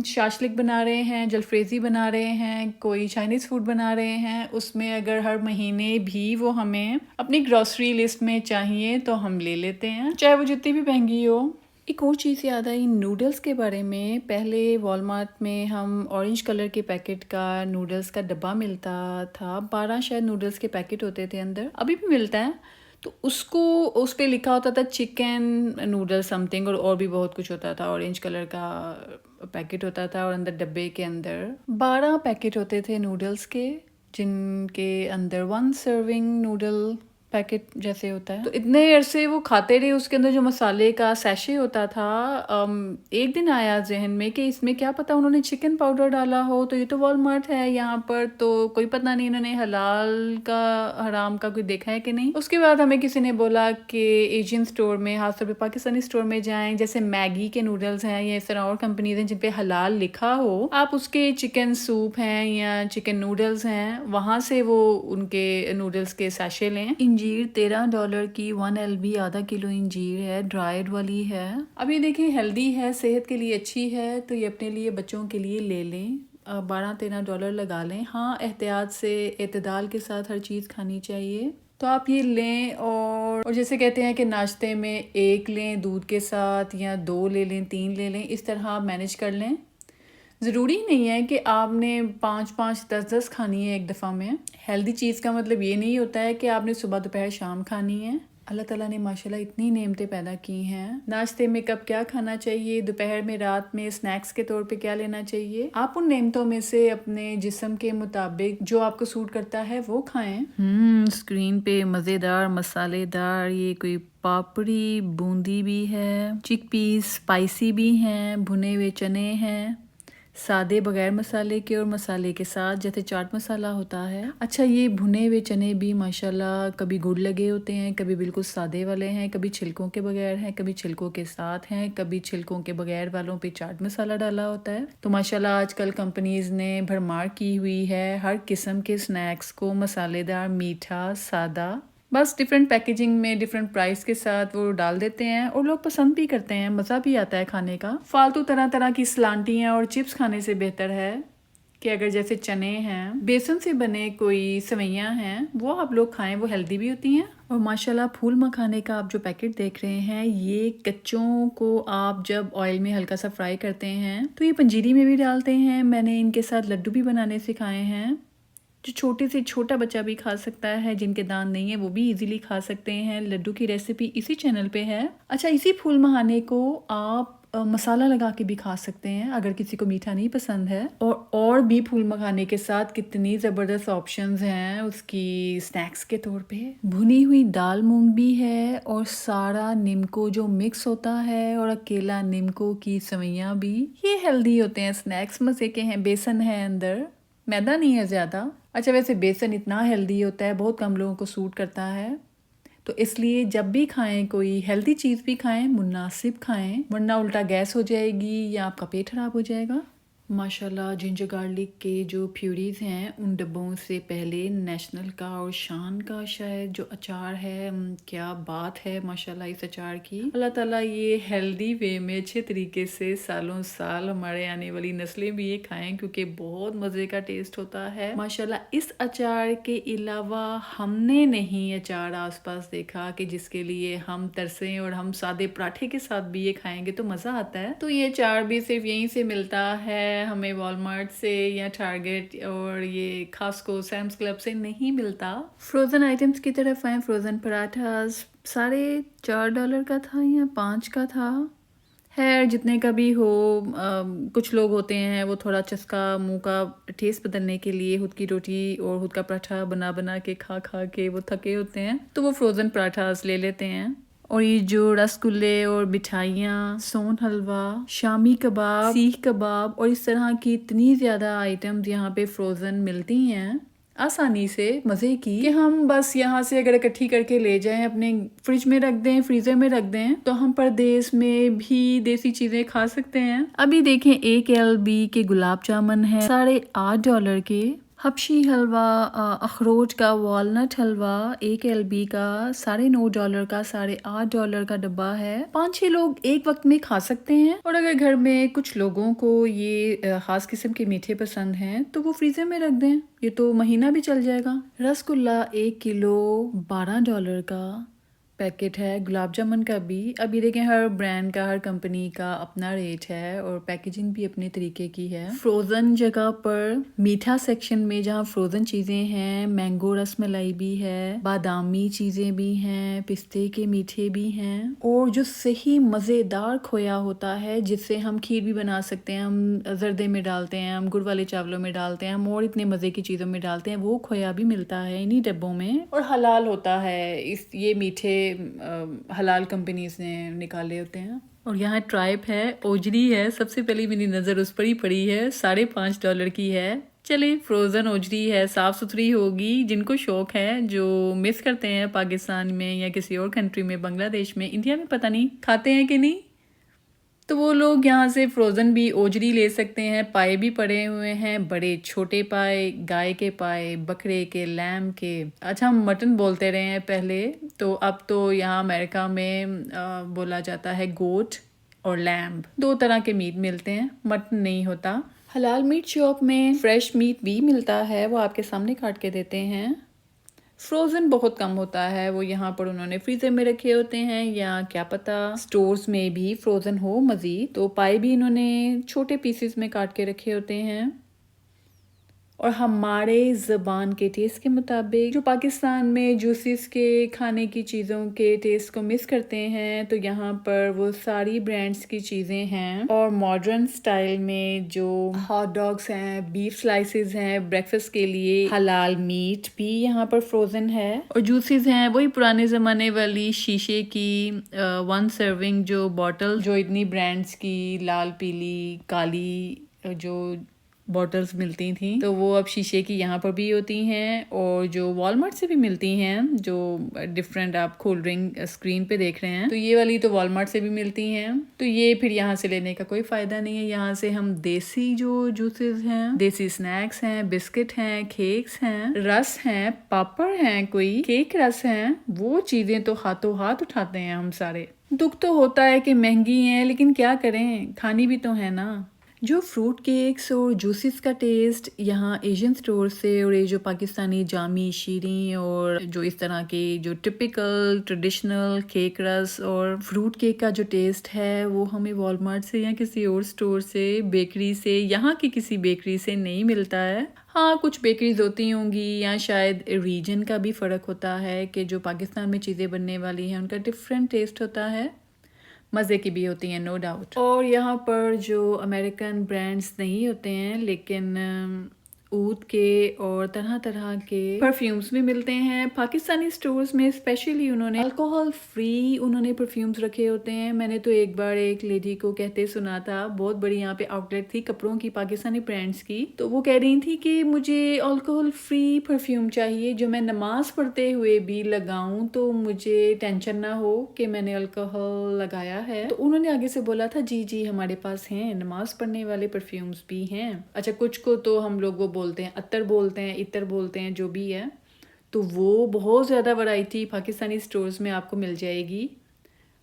शाशलिक बना रहे हैं, जलफ्रेज़ी बना रहे हैं, कोई चाइनीज़ फूड बना रहे हैं, उसमें अगर हर महीने भी वो हमें अपनी ग्रॉसरी लिस्ट में चाहिए तो हम ले लेते हैं, चाहे वो जितनी भी महंगी हो। एक और चीज़ याद आई नूडल्स के बारे में। पहले वॉलमार्ट में हम ऑरेंज कलर के पैकेट का नूडल्स का डब्बा मिलता था, 12 शायद नूडल्स के पैकेट होते थे अंदर, अभी भी मिलता है। तो उसको उस पे लिखा होता था चिकन नूडल समथिंग और भी बहुत कुछ होता था। ऑरेंज कलर का पैकेट होता था और अंदर डब्बे के अंदर 12 पैकेट होते थे नूडल्स के, जिनके अंदर 1 सर्विंग नूडल पैकेट जैसे होता है। तो इतने अरसे वो खाते रहे, उसके अंदर जो मसाले का सैशे होता था। एक दिन आया जहन में कि इसमें क्या पता उन्होंने चिकन पाउडर डाला हो, तो ये तो वॉलमार्ट है यहाँ पर, तो कोई पता नहीं इन्होंने हलाल का हराम का कोई देखा है कि नहीं। उसके बाद हमें किसी ने बोला कि एशियन स्टोर में, खासतौर पर पाकिस्तानी स्टोर में जाएं, जैसे मैगी के नूडल्स हैं या इस तरह और कंपनीज हैं जिन पे हलाल लिखा हो, आप उसके चिकन सूप हैं या चिकन नूडल्स हैं, वहाँ से वो उनके नूडल्स के सैशे लें। इंजीर $13 की 1 LB, आधा किलो इंजीर है, ड्राइड वाली है। अब ये देखिए हेल्दी है, सेहत के लिए अच्छी है, तो ये अपने लिए बच्चों के लिए ले लें, $12-13 लगा लें। हाँ, एहतियात से, एतदाल के साथ हर चीज़ खानी चाहिए, तो आप ये लें। और जैसे कहते हैं कि नाश्ते में 1 लें दूध के साथ, या 2 ले लें, 3 ले लें, इस तरह आप मैनेज कर लें। ज़रूरी नहीं है कि आपने 5-5, 10-10 खानी है एक दफ़ा में। हेल्दी चीज़ का मतलब ये नहीं होता है कि आपने सुबह दोपहर शाम खानी है। अल्लाह ताला ने माशाल्लाह इतनी नेमतें पैदा की हैं। नाश्ते में कब क्या खाना चाहिए, दोपहर में, रात में स्नैक्स के तौर पे क्या लेना चाहिए, आप उन नेमतों में से अपने जिस्म के मुताबिक जो आपको सूट करता है वो खाएं। स्क्रीन पे मज़ेदार मसालेदार ये कोई पापड़ी बूंदी भी है, चिकपीस स्पाइसी भी हैं, भुने हुए चने हैं, सादे बगैर मसाले के और मसाले के साथ, जैसे चाट मसाला होता है। अच्छा, ये भुने हुए चने भी माशाल्लाह कभी गुड़ लगे होते हैं, कभी बिल्कुल सादे वाले हैं, कभी छिलकों के बगैर हैं, कभी छिलकों के साथ हैं, कभी छिलकों के बगैर वालों पे चाट मसाला डाला होता है। तो माशाल्लाह आजकल कंपनीज ने भरमार की हुई है हर किस्म के स्नैक्स को, मसालेदार, मीठा, सादा, बस डिफरेंट पैकेजिंग में डिफरेंट प्राइस के साथ वो डाल देते हैं और लोग पसंद भी करते हैं, मज़ा भी आता है खाने का। फालतू तरह तरह की सलांटियाँ और चिप्स खाने से बेहतर है कि अगर जैसे चने हैं, बेसन से बने कोई सेवइयाँ हैं, वो आप लोग खाएं, वो हेल्दी भी होती हैं। और माशाल्लाह फूल मखाने का आप जो पैकेट देख रहे हैं, ये कच्चों को आप जब ऑयल में हल्का सा फ्राई करते हैं तो ये पंजीरी में भी डालते हैं। मैंने इनके साथ लड्डू भी बनाने सिखाए हैं, जो छोटे से छोटा बच्चा भी खा सकता है, जिनके दांत नहीं है वो भी इजीली खा सकते हैं। लड्डू की रेसिपी इसी चैनल पे है। अच्छा, इसी फूल मखाने को आप मसाला लगा के भी खा सकते हैं अगर किसी को मीठा नहीं पसंद है। और भी फूल मखाने के साथ कितनी ज़बरदस्त ऑप्शंस हैं उसकी स्नैक्स के तौर पे। भुनी हुई दाल मूंग भी है और सारा निम्को जो मिक्स होता है और अकेला निम्को की सेवइयाँ भी, ये हेल्दी होते हैं स्नैक्स, मज़े के हैं। बेसन है अंदर, मैदा नहीं है ज़्यादा। अच्छा, वैसे बेसन इतना हेल्दी होता है, बहुत कम लोगों को सूट करता है, तो इसलिए जब भी खाएं कोई हेल्दी चीज़ भी खाएं, मुनासिब खाएं, वरना उल्टा गैस हो जाएगी या आपका पेट खराब हो जाएगा। माशाल्लाह जिंजर गार्लिक के जो प्यूरीज हैं, उन डब्बों से पहले नेशनल का और शान का शायद जो अचार है, क्या बात है माशाल्लाह इस अचार की। अल्लाह ताला ये हेल्दी वे में अच्छे तरीके से सालों साल हमारे आने वाली नस्लें भी ये खाएं, क्योंकि बहुत मज़े का टेस्ट होता है माशाल्लाह। इस अचार के अलावा हमने नहीं अचार आसपास देखा कि जिसके लिए हम तरसें, और हम सादे पराठे के साथ भी ये खाएंगे तो मज़ा आता है। तो ये अचार भी सिर्फ यहीं से मिलता है, हमें वॉलमार्ट से या टारगेट और ये खासको सैम्स क्लब से नहीं मिलता। फ्रोज़न आइटम्स की तरफ आए, फ्रोज़न पराठास $4.5 का था या 5 का था, है जितने का भी हो। कुछ लोग होते हैं वो थोड़ा चस्का, मुंह का टेस्ट बदलने के लिए खुद की रोटी और खुद का पराठा बना बना के खा खा के वो थके होते हैं, तो वो फ्रोज़न पराठास ले लेते हैं। और ये जो रसगुल्ले और मिठाइयाँ, सोन हलवा, शामी कबाब, सीख कबाब और इस तरह की इतनी ज़्यादा आइटम्स यहाँ पे फ्रोज़न मिलती हैं आसानी से, मज़े की, कि हम बस यहाँ से अगर इकट्ठी करके ले जाएं, अपने फ्रिज में रख दें, फ्रीज़र में रख दें, तो हम परदेश में भी देसी चीज़ें खा सकते हैं। अभी देखें, एक LB के गुलाब जामुन है $8.5 के। हबशी हलवा, अखरोट का वॉलनट हलवा एक LB का $9.5 का, $8.5 का डब्बा है। 5-6 लोग एक वक्त में खा सकते हैं। और अगर घर में कुछ लोगों को ये खास किस्म के मीठे पसंद हैं तो वो फ्रीजर में रख दें, ये तो महीना भी चल जाएगा। रसगुल्ला 1 किलो $12 का पैकेट है, गुलाब जामुन का भी। अभी देखें, हर ब्रांड का, हर कंपनी का अपना रेट है और पैकेजिंग भी अपने तरीके की है। फ्रोज़न जगह पर मीठा सेक्शन में जहाँ फ्रोज़न चीज़ें हैं, मैंगो रसमलाई भी है, बादामी चीज़ें भी हैं, पिस्ते के मीठे भी हैं, और जो सही मज़ेदार खोया होता है जिससे हम खीर भी बना सकते हैं, हम जर्दे में डालते हैं, हम गुड़ वाले चावलों में डालते हैं, हम और इतने मज़े की चीज़ों में डालते हैं, वो खोया भी मिलता है इन्हीं डब्बों में और हलाल होता है। ये मीठे हलाल कंपनीज ने निकाले होते हैं। और यहाँ ट्राइब है, ओजरी है, सबसे पहले मेरी नज़र उस पर ही पड़ी है, $5.5 की है। चले, फ्रोज़न ओजरी है, साफ़ सुथरी होगी। जिनको शौक़ है, जो मिस करते हैं पाकिस्तान में या किसी और कंट्री में, बांग्लादेश में, इंडिया में पता नहीं खाते हैं कि नहीं, तो वो लोग यहाँ से फ्रोज़न भी ओजरी ले सकते हैं। पाए भी पड़े हुए हैं, बड़े छोटे पाए, गाय के पाए, बकरे के, लैम के। अच्छा, हम मटन बोलते रहे हैं पहले, तो अब तो यहाँ अमेरिका में बोला जाता है गोट और लैम्ब। 2 तरह के मीट मिलते हैं, मटन नहीं होता। हलाल मीट शॉप में फ्रेश मीट भी मिलता है, वो आपके सामने काट के देते हैं। फ्रोज़न बहुत कम होता है, वो यहाँ पर उन्होंने फ्रीज़र में रखे होते हैं, या क्या पता स्टोर्स में भी फ्रोज़न हो मज़ीद। तो पाए भी इन्होंने छोटे पीसेस में काट के रखे होते हैं। और हमारे ज़बान के टेस्ट के मुताबिक, जो पाकिस्तान में जूसेस के खाने की चीज़ों के टेस्ट को मिस करते हैं, तो यहाँ पर वो सारी ब्रांड्स की चीज़ें हैं। और मॉडर्न स्टाइल में जो हॉट डॉग्स हैं, बीफ स्लाइसेस हैं ब्रेकफास्ट के लिए, हलाल मीट भी यहाँ पर फ्रोज़न है। और जूसेस हैं वही पुराने ज़माने वाली शीशे की 1 सर्विंग जो बॉटल, जो इतनी ब्रांड्स की, लाल, पीली, काली, जो बॉटल्स मिलती थी तो वो अब शीशे की यहाँ पर भी होती हैं, और जो वॉलमार्ट से भी मिलती हैं, जो डिफरेंट आप कोल्ड ड्रिंक स्क्रीन पे देख रहे हैं, तो ये वाली तो वॉलमार्ट से भी मिलती हैं। तो ये फिर यहाँ से लेने का कोई फायदा नहीं है। यहाँ से हम देसी जो जूसेस हैं, देसी स्नैक्स हैं, बिस्किट हैं, केक्स हैं, रस हैं, पापड़ हैं, कोई केक रस हैं, वो चीजें तो हाथों हाथ उठाते हैं हम सारे। दुख तो होता है कि महंगी हैं, लेकिन क्या करें, खानी भी तो है ना। जो फ्रूट केक्स और जूसेस का टेस्ट यहाँ एशियन स्टोर से, और ये जो पाकिस्तानी जामी शीरी और जो इस तरह के जो टिपिकल ट्रेडिशनल केक रस और फ्रूट केक का जो टेस्ट है, वो हमें वॉलमार्ट से या किसी और स्टोर से, बेकरी से, यहाँ की किसी बेकरी से नहीं मिलता है। हाँ, कुछ बेकरीज होती होंगी, या शायद रीजन का भी फ़र्क होता है कि जो पाकिस्तान में चीज़ें बनने वाली हैं उनका डिफरेंट टेस्ट होता है, मज़े की भी होती हैं नो डाउट। और यहाँ पर जो अमेरिकन ब्रांड्स नहीं होते हैं, लेकिन ऊद के और तरह तरह के परफ्यूम्स भी मिलते हैं पाकिस्तानी स्टोर्स में। स्पेशली उन्होंने अल्कोहल फ्री उन्होंने परफ्यूम्स रखे होते हैं। मैंने तो एक बार एक लेडी को कहते सुना था, बहुत बड़ी यहाँ पे आउटलेट थी कपड़ों की, पाकिस्तानी ब्रांड्स की, तो वो कह रही थी कि मुझे अल्कोहल फ्री परफ्यूम चाहिए जो मैं नमाज पढ़ते हुए भी लगाऊं तो मुझे टेंशन ना हो कि मैंने अल्कोहल लगाया है। तो उन्होंने आगे से बोला था, जी जी हमारे पास हैं, नमाज पढ़ने वाले परफ्यूम्स भी हैं। अच्छा, कुछ को तो हम लोग वो बोलते हैं, अत्तर बोलते हैं, इत्र बोलते हैं, जो भी है, तो वो बहुत ज़्यादा वैरायटी पाकिस्तानी स्टोर्स में आपको मिल जाएगी।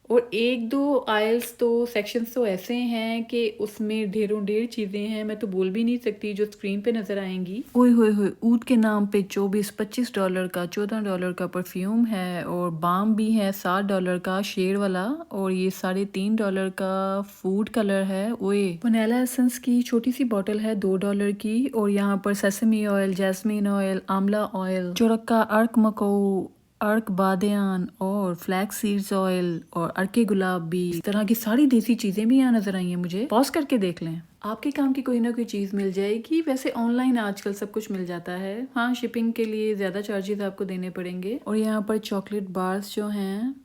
और एक दो आयल्स तो सेक्शंस तो ऐसे हैं कि उसमें ढेरों ढेर चीज़ें हैं, मैं तो बोल भी नहीं सकती, जो स्क्रीन पे नज़र आएंगी। ओए होए होए, ऊद के नाम पे $24-25 का, $14 का परफ्यूम है, और बाम भी है $7 का शेर वाला, और ये $3.5 का फूड कलर है। ओए, वनीला एसेंस की छोटी सी बॉटल है $2 की, और यहाँ पर सेसमी ऑयल, जैस्मिन ऑयल, आंवला ऑयल, चोरक्का, अर्क मको, अर्क बादियान और फ्लैक्स सीड्स ऑयल और अर्के गुलाब भी, इस तरह की सारी देसी चीजें भी यहाँ नजर आई हैं मुझे। पॉज करके देख लें, आपके काम की कोई ना कोई चीज मिल जाएगी। वैसे ऑनलाइन आजकल सब कुछ मिल जाता है, हाँ शिपिंग के लिए ज्यादा चार्जेस आपको देने पड़ेंगे। और यहाँ पर चॉकलेट बार्स जो हैं,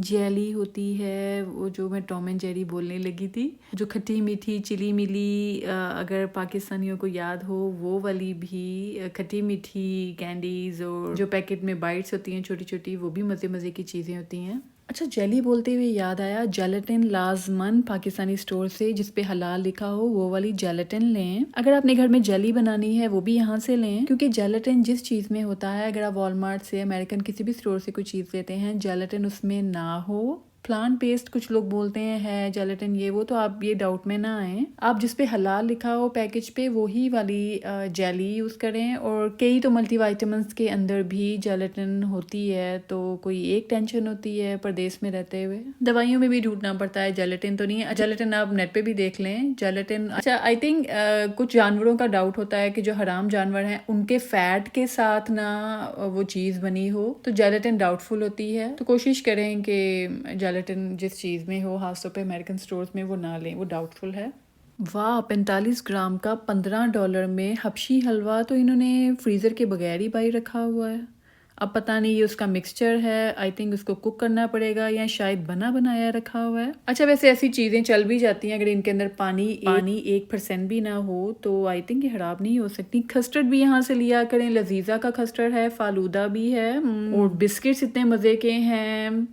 जेली होती है, वो जो मैं टॉम एंड जेरी बोलने लगी थी, जो खट्टी मीठी चिली मिली, अगर पाकिस्तानियों को याद हो, वो वाली भी खट्टी मीठी कैंडीज, और जो पैकेट में बाइट्स होती हैं छोटी छोटी, वो भी मज़े मज़े की चीज़ें होती हैं। अच्छा, जेली बोलते हुए याद आया, जेलेटिन लाजमन पाकिस्तानी स्टोर से जिस पे हलाल लिखा हो, वो वाली जेलेटिन लें। अगर आपने घर में जेली बनानी है वो भी यहाँ से लें, क्योंकि जेलेटिन जिस चीज़ में होता है, अगर आप वॉलमार्ट से, अमेरिकन किसी भी स्टोर से कोई चीज़ लेते हैं, जेलेटिन उसमें ना हो। प्लांट बेस्ड कुछ लोग बोलते हैं है जेलेटिन ये वो, तो आप ये डाउट में ना आए। आप जिस पे हलाल लिखा हो पैकेज पे, वही वाली जेली यूज़ करें। और कई तो मल्टीविटामिन्स के अंदर भी जेलेटिन होती है, तो कोई एक टेंशन होती है परदेश में रहते हुए, दवाइयों में भी ढूंढना पड़ता है, जेलेटिन तो नहीं है। जेलेटिन आप नेट पे भी देख लें, जेलेटिन। अच्छा, आई थिंक कुछ जानवरों का डाउट होता है कि जो हराम जानवर हैं उनके फैट के साथ ना वो चीज़ बनी हो, तो जेलेटिन डाउटफुल होती है। तो कोशिश करें कि जेलेटिन जिस चीज़ में हो, खासतौर पे अमेरिकन स्टोर्स में, वो ना लें, वो डाउटफुल है। वाह, 45 ग्राम का $15 में हबशी हलवा तो इन्होंने फ्रीज़र के बगैर ही बाई रखा हुआ है। अब पता नहीं ये उसका मिक्सचर है, आई थिंक उसको कुक करना पड़ेगा, या शायद बना बनाया रखा हुआ है। अच्छा, वैसे ऐसी चीज़ें चल भी जाती हैं, अगर इनके अंदर पानी 1% भी ना हो तो आई थिंक ये खराब नहीं हो सकती। कस्टर्ड भी यहाँ से लिया करें, लजीजा का कस्टर्ड है, फालूदा भी है, और बिस्किट्स इतने मज़े के हैं।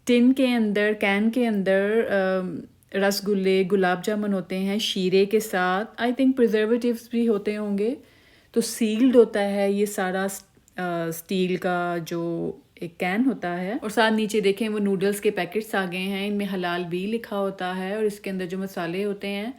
टिन के अंदर, कैन के अंदर रसगुल्ले, गुलाब जामुन होते हैं शीरे के साथ, आई थिंक प्रिजर्वेटिव्स भी होते होंगे। तो सील्ड होता है ये सारा, स्टील का जो एक कैन होता है, और साथ नीचे देखें वो नूडल्स के पैकेट्स आ गए हैं, इनमें हलाल भी लिखा होता है, और इसके अंदर जो मसाले होते हैं,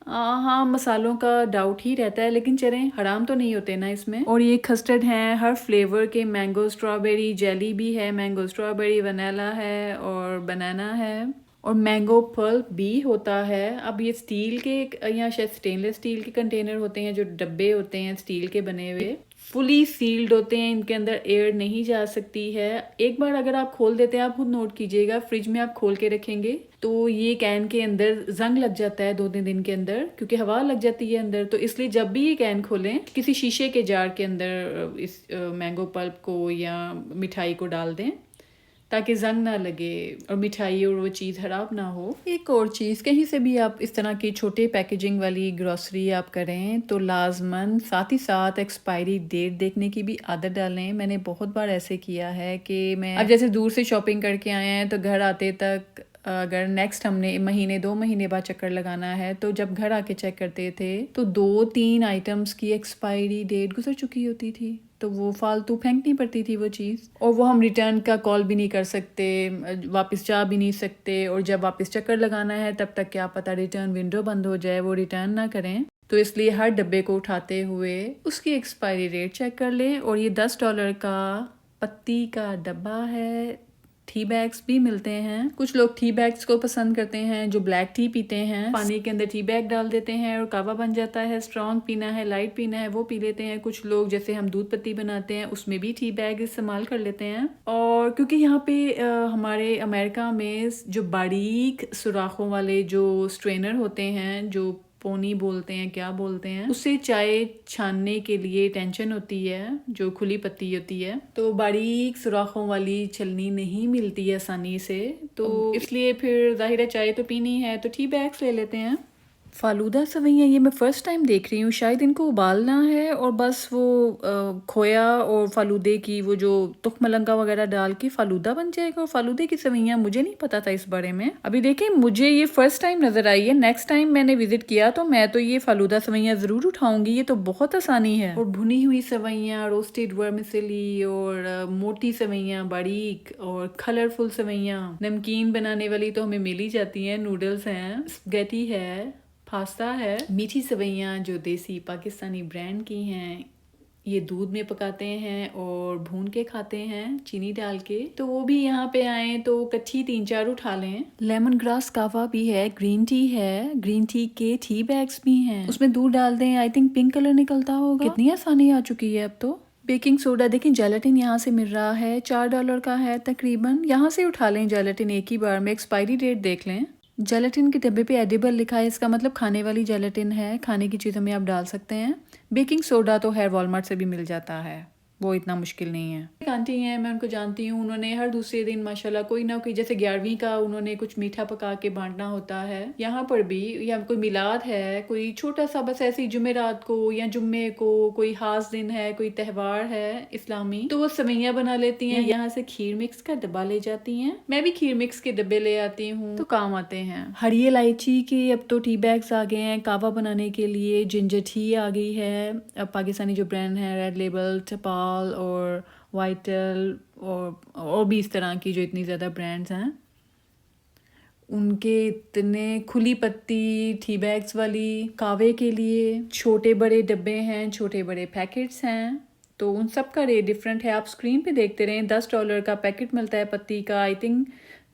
हाँ मसालों का डाउट ही रहता है, लेकिन चलें, हराम तो नहीं होते ना इसमें। और ये कस्टर्ड हैं हर फ्लेवर के, मैंगो स्ट्रॉबेरी जेली भी है, मैंगो स्ट्रॉबेरी, वनीला है, और बनाना है, और मैंगो पल्प भी होता है। अब ये स्टील के या शायद स्टेनलेस स्टील के कंटेनर होते हैं, जो डब्बे होते हैं स्टील के बने हुए, फुली सील्ड होते हैं, इनके अंदर एयर नहीं जा सकती है। एक बार अगर आप खोल देते हैं, आप खुद नोट कीजिएगा, फ्रिज में आप खोल के रखेंगे तो ये कैन के अंदर जंग लग जाता है 2-3 दिन के अंदर, क्योंकि हवा लग जाती है अंदर। तो इसलिए जब भी ये कैन खोलें, किसी शीशे के जार के अंदर इस मैंगो पल्प को या मिठाई को डाल दें, ताकि जंग ना लगे और मिठाई और वो चीज़ खराब ना हो। एक और चीज़, कहीं से भी आप इस तरह की छोटे पैकेजिंग वाली ग्रॉसरी आप करें तो लाजमन साथ ही साथ एक्सपायरी डेट देखने की भी आदत डालें। मैंने बहुत बार ऐसे किया है कि मैं अब जैसे दूर से शॉपिंग करके आए हैं तो घर आते तक अगर नेक्स्ट हमने महीने 2 महीने बाद चक्कर लगाना है तो जब घर आके चेक करते थे तो 2-3 आइटम्स की एक्सपायरी डेट गुजर चुकी होती थी, तो वो फालतू फेंकनी पड़ती थी वो चीज़, और वो हम रिटर्न का कॉल भी नहीं कर सकते, वापस जा भी नहीं सकते, और जब वापस चक्कर लगाना है तब तक क्या पता रिटर्न विंडो बंद हो जाए, वो रिटर्न ना करें। तो इसलिए हर डब्बे को उठाते हुए उसकी एक्सपायरी डेट चेक कर लें। और ये $10 का पत्ती का डब्बा है। टी बैग्स भी मिलते हैं। कुछ लोग टी बैग्स को पसंद करते हैं जो ब्लैक टी पीते हैं, पानी के अंदर टी बैग डाल देते हैं और कावा बन जाता है। स्ट्रॉन्ग पीना है, लाइट पीना है, वो पी लेते हैं। कुछ लोग जैसे हम दूध पत्ती बनाते हैं उसमें भी टी बैग इस्तेमाल कर लेते हैं। और क्योंकि यहाँ पे हमारे अमेरिका में जो बारीक सुराखों वाले जो स्ट्रेनर होते हैं, जो पोनी बोलते हैं, क्या बोलते हैं, उससे चाय छानने के लिए टेंशन होती है, जो खुली पत्ती होती है, तो बारीक सुराखों वाली छलनी नहीं मिलती है आसानी से, तो इसलिए फिर जाहिर है चाय तो पीनी है तो टी बैग्स ले लेते हैं। फालूदा सवैयाँ ये मैं फ़र्स्ट टाइम देख रही हूँ। शायद इनको उबालना है और बस वो खोया और फालूदे की वो जो तुखमलंगा वगैरह डाल के फालूदा बन जाएगा। और फालूदे की सवैयाँ मुझे नहीं पता था इस बारे में। अभी देखें, मुझे ये फ़र्स्ट टाइम नज़र आई है। नेक्स्ट टाइम मैंने विज़िट किया तो मैं तो ये फालूदा सवैयाँ ज़रूर उठाऊँगी। ये तो बहुत आसानी है। और भुनी हुई सवैयाँ, रोस्टेड वर्मिसेली और मोटी सवैयाँ, बारीक और कलरफुल सवैयाँ, नमकीन बनाने वाली तो हमें मिल ही जाती हैं। नूडल्स हैं, स्पैगेटी है, पास्ता है, मीठी सवैयाँ जो देसी पाकिस्तानी ब्रांड की हैं, ये दूध में पकाते हैं और भून के खाते हैं चीनी डाल के, तो वो भी यहाँ पे आए तो कच्ची 3-4 उठा लें। लेमन ग्रास कावा भी है, ग्रीन टी है, ग्रीन टी के टी बैग्स भी हैं, उसमें दूध डाल दें, आई थिंक पिंक कलर निकलता होगा। कितनी आसानी आ चुकी है अब तो। बेकिंग सोडा देखें, जेलेटिन यहाँ से मिल रहा है, $4 का है तकरीबन। यहाँ से उठा लें जेलेटिन एक ही बार में, एक्सपायरी डेट देख लें। जेलेटिन के डब्बे पे एडिबल लिखा है, इसका मतलब खाने वाली जेलेटिन है, खाने की चीज़ों में आप डाल सकते हैं। बेकिंग सोडा तो है वॉलमार्ट से भी मिल जाता है, वो इतना मुश्किल नहीं है। एक आंटी हैं, मैं उनको जानती हूँ, उन्होंने हर दूसरे दिन माशाल्लाह कोई ना कोई, जैसे 11वीं का उन्होंने कुछ मीठा पका के बांटना होता है। यहाँ पर भी, या कोई मिलाद है, कोई छोटा सा बस ऐसी जुमेरात को या जुम्मे को, कोई खास दिन है, कोई त्यौहार है इस्लामी, तो वो सवैयाँ बना लेती हैं। यहाँ से खीर मिक्स का डब्बा ले जाती हैं। मैं भी खीर मिक्स के डब्बे ले आती हूँ तो काम आते हैं। हरी इलायची के अब तो टी बैग्स आ गए हैं कावा बनाने के लिए। जिंजर टी आ गई है। अब पाकिस्तानी जो ब्रांड है, रेड लेबल, टपाल और वाइटल और भी इस तरह की जो इतनी ज़्यादा ब्रांड्स हैं, उनके इतने खुली पत्ती टी बैग्स वाली कावे के लिए छोटे बड़े डब्बे हैं, छोटे बड़े पैकेट्स हैं, तो उन सब का रेट डिफरेंट है। आप स्क्रीन पे देखते रहें। $10 का पैकेट मिलता है पत्ती का। आई थिंक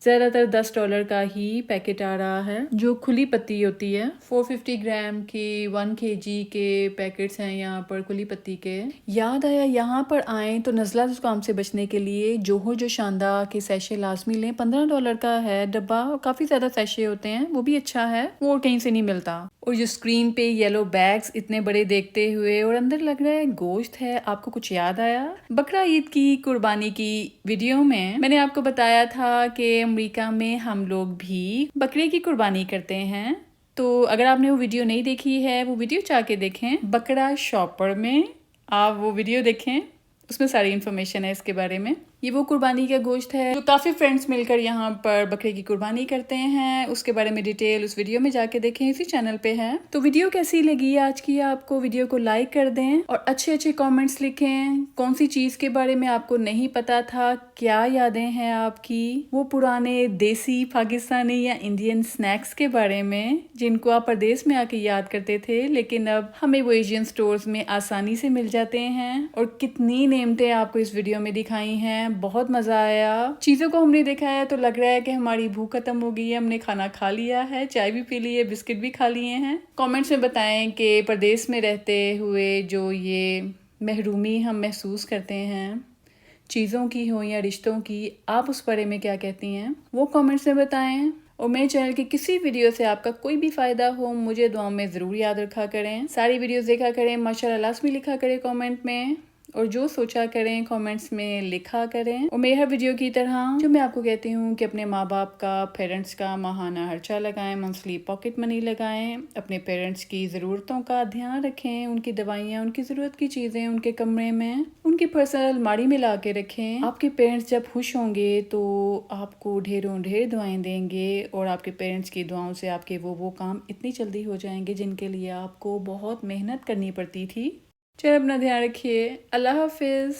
ज़्यादातर $10 का ही पैकेट आ रहा है जो खुली पत्ती होती है। 450 ग्राम की 1 kg के पैकेट्स हैं यहाँ पर खुली पत्ती के। याद आया, यहाँ पर आए तो नज़ला ज़ुकाम से बचने के लिए जोहो जो शानदा के सैशे लाजमी लें। $15 का है डब्बा, काफ़ी ज़्यादा सैशे होते हैं, वो भी अच्छा है, वो कहीं से नहीं मिलता। और जो स्क्रीन पे येलो बैग्स इतने बड़े देखते हुए और अंदर लग रहा है गोश्त है, आपको कुछ याद आया? बकरा ईद की कुर्बानी की वीडियो में मैंने आपको बताया था कि अमेरिका में हम लोग भी बकरे की कुर्बानी करते हैं। तो अगर आपने वो वीडियो नहीं देखी है, वो वीडियो जाके देखें। बकरा शॉपर में आप वो वीडियो देखें, उसमें सारी इन्फॉर्मेशन है इसके बारे में। ये वो कुर्बानी का गोश्त है जो काफ़ी फ्रेंड्स मिलकर यहाँ पर बकरे की कुर्बानी करते हैं। उसके बारे में डिटेल उस वीडियो में जाके देखें, इसी चैनल पे है। तो वीडियो कैसी लगी आज की आपको? वीडियो को लाइक कर दें और अच्छे अच्छे कमेंट्स लिखें। कौन सी चीज़ के बारे में आपको नहीं पता था, क्या यादें हैं आपकी वो पुराने देसी पाकिस्तानी या इंडियन स्नैक्स के बारे में, जिनको आप परदेश में आके याद करते थे लेकिन अब हमें वो एशियन स्टोर्स में आसानी से मिल जाते हैं। और कितनी नेमतें आपको इस वीडियो में दिखाई हैं, बहुत मज़ा आया। चीज़ों को हमने देखा है तो लग रहा है कि हमारी भूख खत्म हो गई है। हमने खाना खा लिया है, चाय भी पी ली है, बिस्किट भी खा लिए हैं। कमेंट्स में बताएं कि परदेश में रहते हुए जो ये महरूमी हम महसूस करते हैं, चीज़ों की हो या रिश्तों की, आप उस बारे में क्या कहती हैं, वो कमेंट्स में बताएं। और मेरे चैनल की किसी वीडियो से आपका कोई भी फ़ायदा हो, मुझे दुआ में ज़रूर याद रखा करें। सारी वीडियोस देखा करें, माशाल्लाह लाज़मी लिखा करें कमेंट में। और जो सोचा करें कमेंट्स में लिखा करें। और मेरी हर वीडियो की तरह जो मैं आपको कहती हूँ कि अपने माँ बाप का, पेरेंट्स का माहाना खर्चा लगाएं, मंथली पॉकेट मनी लगाएं, अपने पेरेंट्स की ज़रूरतों का ध्यान रखें, उनकी दवाइयाँ, उनकी ज़रूरत की चीज़ें उनके कमरे में, उनकी पर्सनल अलमारी में ला के रखें। आपके पेरेंट्स जब खुश होंगे तो आपको ढेरों ढेर दुआएं देंगे और आपके पेरेंट्स की दुआओं से आपके वो काम इतनी जल्दी हो जाएंगे जिनके लिए आपको बहुत मेहनत करनी पड़ती थी। चलो अपना ध्यान रखिए। अल्लाह हाफिज़।